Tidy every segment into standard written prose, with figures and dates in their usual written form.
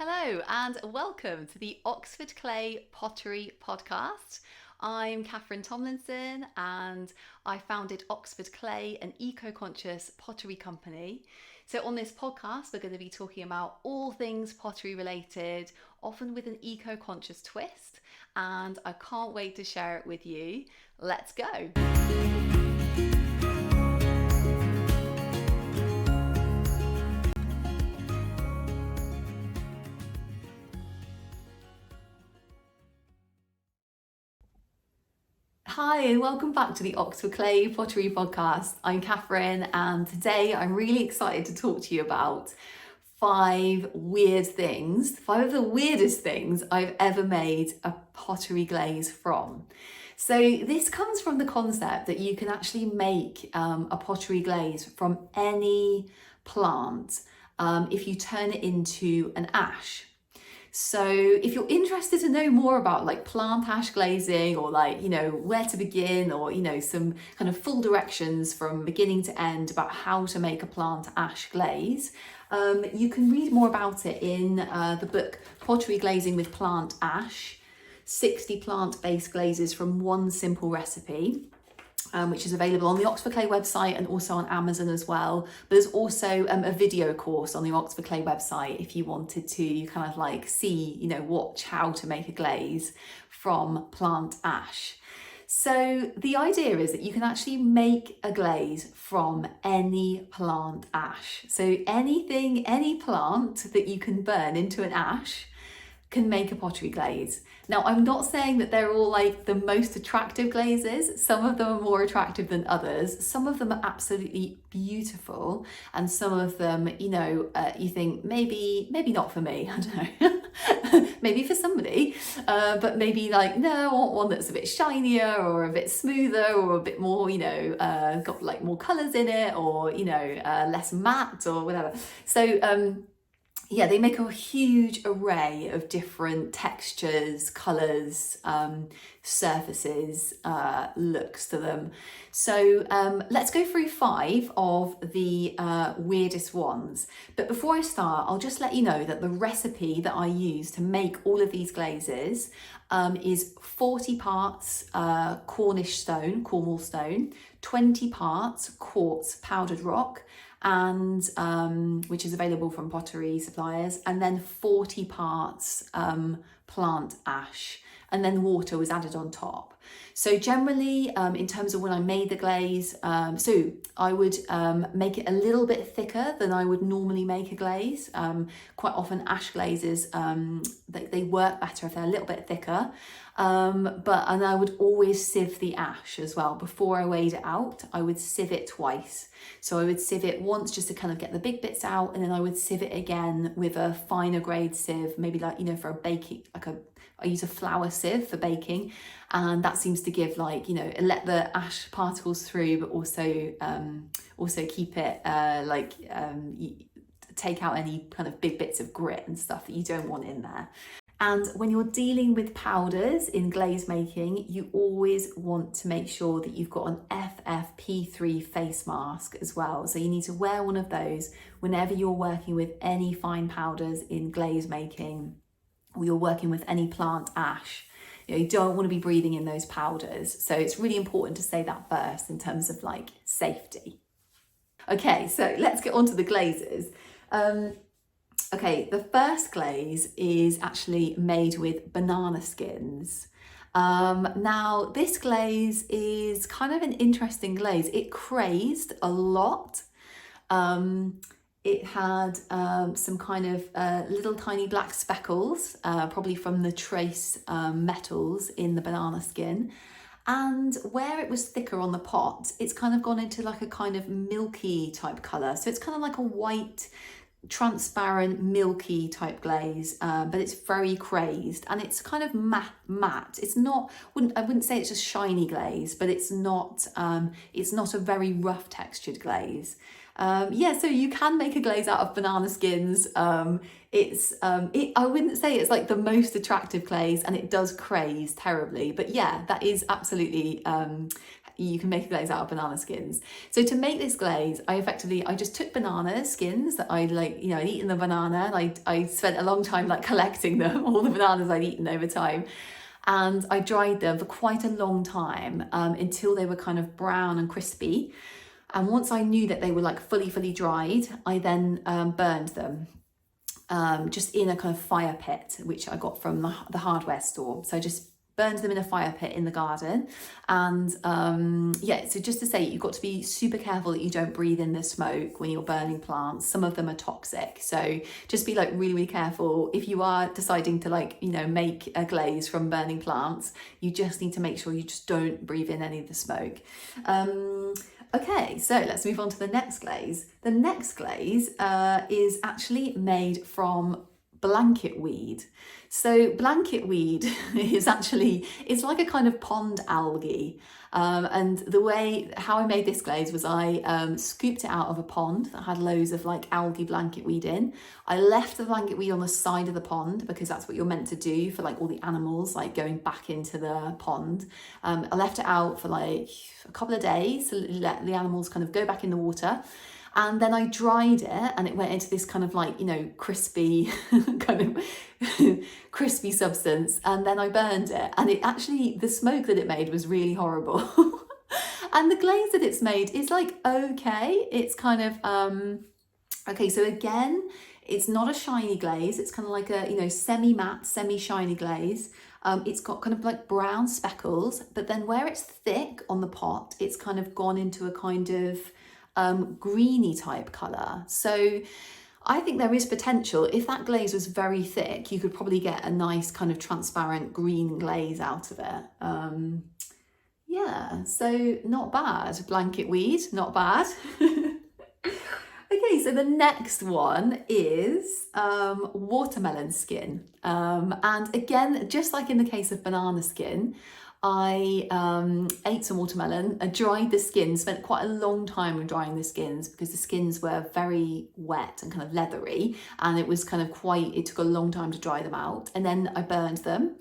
Hello and welcome to the Oxford Clay Pottery Podcast. I'm Catherine Tomlinson and I founded Oxford Clay, an eco-conscious pottery company. So on this podcast, we're going to be talking about all things pottery related, often with an eco-conscious twist, and I can't wait to share it with you. Let's go. Hi, and welcome back to the Oxford Clay Pottery Podcast. I'm Catherine, and today I'm really excited to talk to you about five of the weirdest things I've ever made a pottery glaze from. So this comes from the concept that you can actually make a pottery glaze from any plant if you turn it into an ash. So if you're interested to know more about like plant ash glazing or where to begin or, some kind of full directions from beginning to end about how to make a plant ash glaze, you can read more about it in the book Pottery Glazing with Plant Ash, 60 plant-based glazes from one simple recipe. Which is available on the Oxford Clay website and also on Amazon as well. But there's also a video course on the Oxford Clay website if you wanted to kind of like see, watch how to make a glaze from plant ash. So the idea is that you can actually make a glaze from any plant ash. So any plant that you can burn into an ash can make a pottery glaze. Now, I'm not saying that they're all like the most attractive glazes. Some of them are more attractive than others. Some of them are absolutely beautiful. And some of them, you think maybe not for me, I don't know, maybe for somebody, but maybe no, I want one that's a bit shinier or a bit smoother or a bit more, got like more colors in it or, less matte or whatever. So, yeah, they make a huge array of different textures, colours, surfaces, looks to them. So let's go through five of the weirdest ones. But before I start, I'll just let you know that the recipe that I use to make all of these glazes is 40 parts Cornish stone, Cornwall stone, 20 parts quartz powdered rock, and which is available from pottery suppliers, and then 40 parts plant ash, and then water was added on top. So generally, in terms of when I made the glaze, so I would make it a little bit thicker than I would normally make a glaze. Quite often ash glazes, they work better if they're a little bit thicker. And I would always sieve the ash as well. Before I weighed it out, I would sieve it twice. So I would sieve it once just to kind of get the big bits out, and then I would sieve it again with a finer grade sieve, maybe for a baking, I use a flour sieve for baking, and that seems to give let the ash particles through, but also keep it take out any kind of big bits of grit and stuff that you don't want in there. And when you're dealing with powders in glaze making, you always want to make sure that you've got an FFP3 face mask as well. So you need to wear one of those whenever you're working with any fine powders in glaze making, or you're working with any plant ash. You don't want to be breathing in those powders. So it's really important to say that first in terms of safety. Okay, so let's get on to the glazes. Okay, the first glaze is actually made with banana skins. Now, this glaze is kind of an interesting glaze. It crazed a lot. It had some kind of little tiny black speckles, probably from the trace metals in the banana skin. And where it was thicker on the pot, it's kind of gone into a kind of milky type colour. So it's kind of like a white, transparent milky type glaze, but it's very crazed and it's kind of matte. It's not, I wouldn't say it's a shiny glaze, but it's not a very rough textured glaze. So you can make a glaze out of banana skins. I wouldn't say it's the most attractive glaze, and it does craze terribly, but yeah, that is absolutely you can make a glaze out of banana skins. So to make this glaze, I just took banana skins that I'd I'd eaten the banana, and I spent a long time like collecting them, all the bananas I'd eaten over time. And I dried them for quite a long time until they were kind of brown and crispy. And once I knew that they were like fully dried, I then burned them just in a kind of fire pit, which I got from the hardware store. So I just burned them in a fire pit in the garden. And so just to say, you've got to be super careful that you don't breathe in the smoke when you're burning plants. Some of them are toxic, so just be like really careful. If you are deciding to make a glaze from burning plants, you just need to make sure you just don't breathe in any of the smoke. Okay, so let's move on to the next glaze. The next glaze is actually made from blanket weed. So blanket weed is it's like a kind of pond algae. And how I made this glaze was I scooped it out of a pond that had loads of like algae blanket weed in. I left the blanket weed on the side of the pond because that's what you're meant to do for like all the animals like going back into the pond. I left it out for like a couple of days to let the animals kind of go back in the water. And then I dried it, and it went into this kind of like, crispy kind of crispy substance. And then I burned it, and the smoke that it made was really horrible. And the glaze that it's made is like, okay, it's kind of, okay. So again, it's not a shiny glaze. It's kind of like a, semi-matte, semi-shiny glaze. It's got kind of like brown speckles, but then where it's thick on the pot, it's kind of gone into a kind of greeny type colour. So I think there is potential. If that glaze was very thick, you could probably get a nice kind of transparent green glaze out of it. So not bad. Blanket weed, not bad. Okay, so the next one is watermelon skin. And again, just like in the case of banana skin, I ate some watermelon, I dried the skins, spent quite a long time drying the skins because the skins were very wet and kind of leathery, and it was kind of it took a long time to dry them out. And then I burned them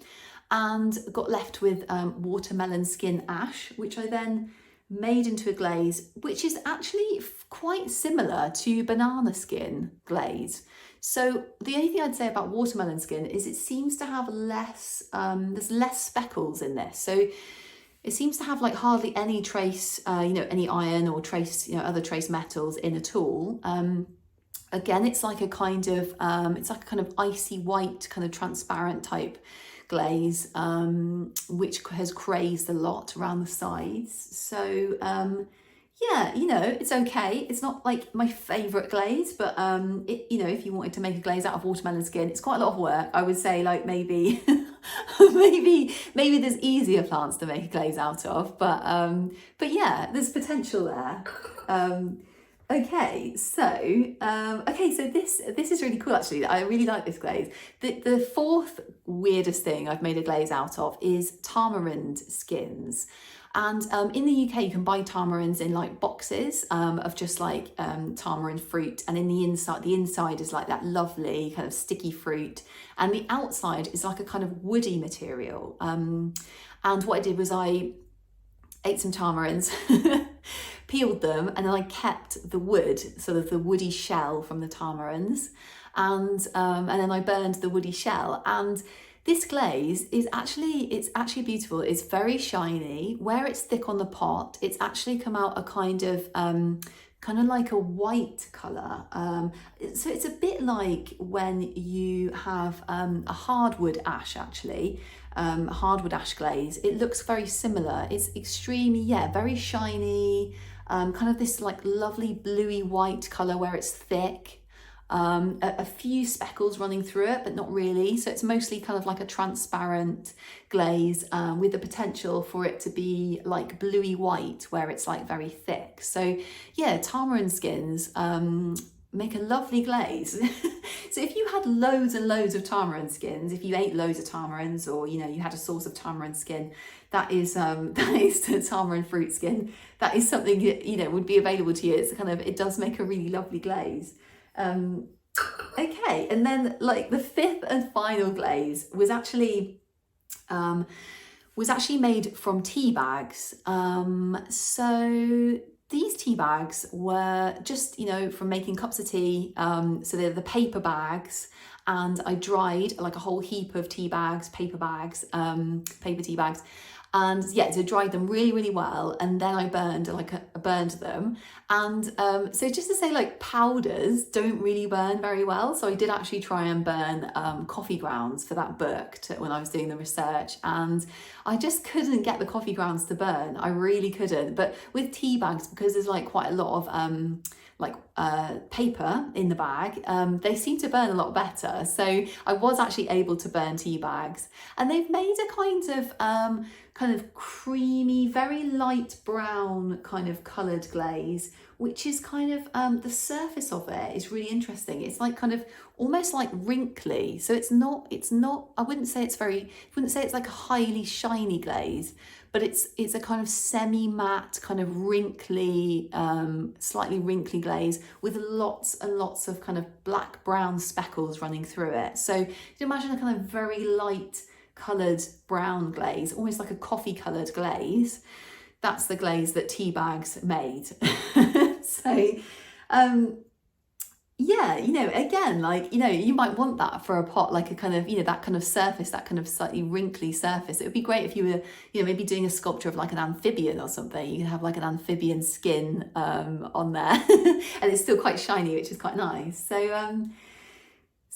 and got left with watermelon skin ash, which I then made into a glaze, which is actually quite similar to banana skin glaze. So the only thing I'd say about watermelon skin is it seems to have there's less speckles in this. So it seems to have like hardly any trace, any iron or trace, other trace metals in at all. Again, it's like a kind of, icy white, kind of transparent type glaze, which has crazed a lot around the sides. So it's okay. It's not like my favourite glaze, but if you wanted to make a glaze out of watermelon skin, it's quite a lot of work. I would say like maybe maybe there's easier plants to make a glaze out of, but yeah, there's potential there. Okay, so this is really cool actually. I really like this glaze. The fourth weirdest thing I've made a glaze out of is tamarind skins. And in the UK, you can buy tamarinds in like boxes of just like tamarind fruit. And in the inside is like that lovely kind of sticky fruit. And the outside is like a kind of woody material. And what I did was I ate some tamarinds, peeled them, and then I kept the wood, sort of the woody shell from the tamarinds. And then I burned the woody shell. And this glaze is actually beautiful. It's very shiny. Where it's thick on the pot, it's actually come out a kind of like a white colour. So it's a bit like when you have a hardwood ash actually, hardwood ash glaze. It looks very similar. It's extremely, very shiny, kind of this like lovely bluey white colour where it's thick. A few speckles running through it, but not really. So it's mostly kind of like a transparent glaze with the potential for it to be like bluey white where it's like very thick. So yeah, tamarind skins make a lovely glaze. So if you had loads and loads of tamarind skins, if you ate loads of tamarinds, or you had a source of tamarind skin, that is the tamarind fruit skin. That is something that would be available to you. It does make a really lovely glaze. Okay, and then like the fifth and final glaze was actually was actually made from tea bags. So these tea bags were just, from making cups of tea. So they're the paper bags, and I dried like a whole heap of tea bags, paper bags, paper tea bags. And yeah, so dried them really, really well, and then I burned them. And so just to say, like, powders don't really burn very well. So I did actually try and burn coffee grounds for that book when I was doing the research, and I just couldn't get the coffee grounds to burn. I really couldn't. But with tea bags, because there's like quite a lot of paper in the bag, they seem to burn a lot better. So I was actually able to burn tea bags, and they've made a kind of creamy, very light brown kind of coloured glaze, which is kind of the surface of it is really interesting. It's like kind of almost like wrinkly. So it's not, I wouldn't say it's like a highly shiny glaze, but it's a kind of semi-matte, kind of wrinkly, slightly wrinkly glaze with lots and lots of kind of black brown speckles running through it. So you can imagine a kind of very light coloured brown glaze, almost like a coffee coloured glaze. That's the glaze that tea bags made. So yeah, again, like, you might want that for a pot, like a kind of, that kind of surface, that kind of slightly wrinkly surface. It would be great if you were, maybe doing a sculpture of like an amphibian or something. You can have like an amphibian skin on there and it's still quite shiny, which is quite nice.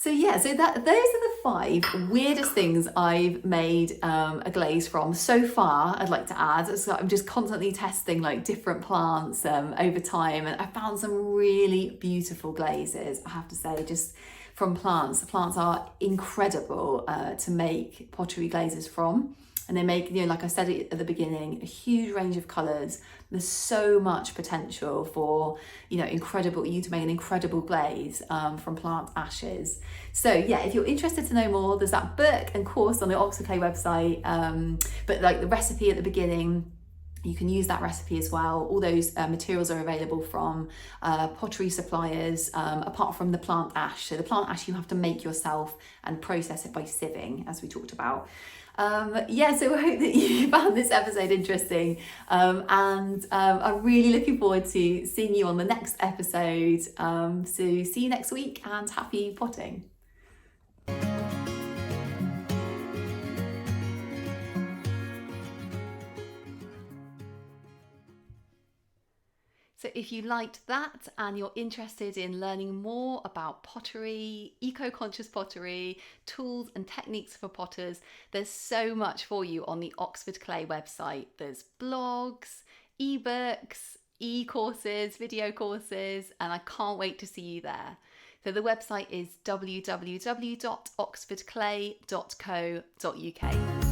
So yeah, so those are the 5 weirdest things I've made a glaze from so far. I'd like to add, so I'm just constantly testing like different plants over time, and I found some really beautiful glazes, I have to say, just from plants. The plants are incredible to make pottery glazes from. And they make, like I said at the beginning, a huge range of colours. There's so much potential for, you to make an incredible glaze from plant ashes. So yeah, if you're interested to know more, there's that book and course on the Oxford Clay website. But like the recipe at the beginning, you can use that recipe as well. All those materials are available from pottery suppliers, apart from the plant ash. So the plant ash you have to make yourself and process it by sieving, as we talked about. So I hope that you found this episode interesting, and I'm really looking forward to seeing you on the next episode. So see you next week, and happy potting. So if you liked that and you're interested in learning more about pottery, eco-conscious pottery, tools and techniques for potters, there's so much for you on the Oxford Clay website. There's blogs, ebooks, e-courses, video courses, and I can't wait to see you there. So the website is www.oxfordclay.co.uk.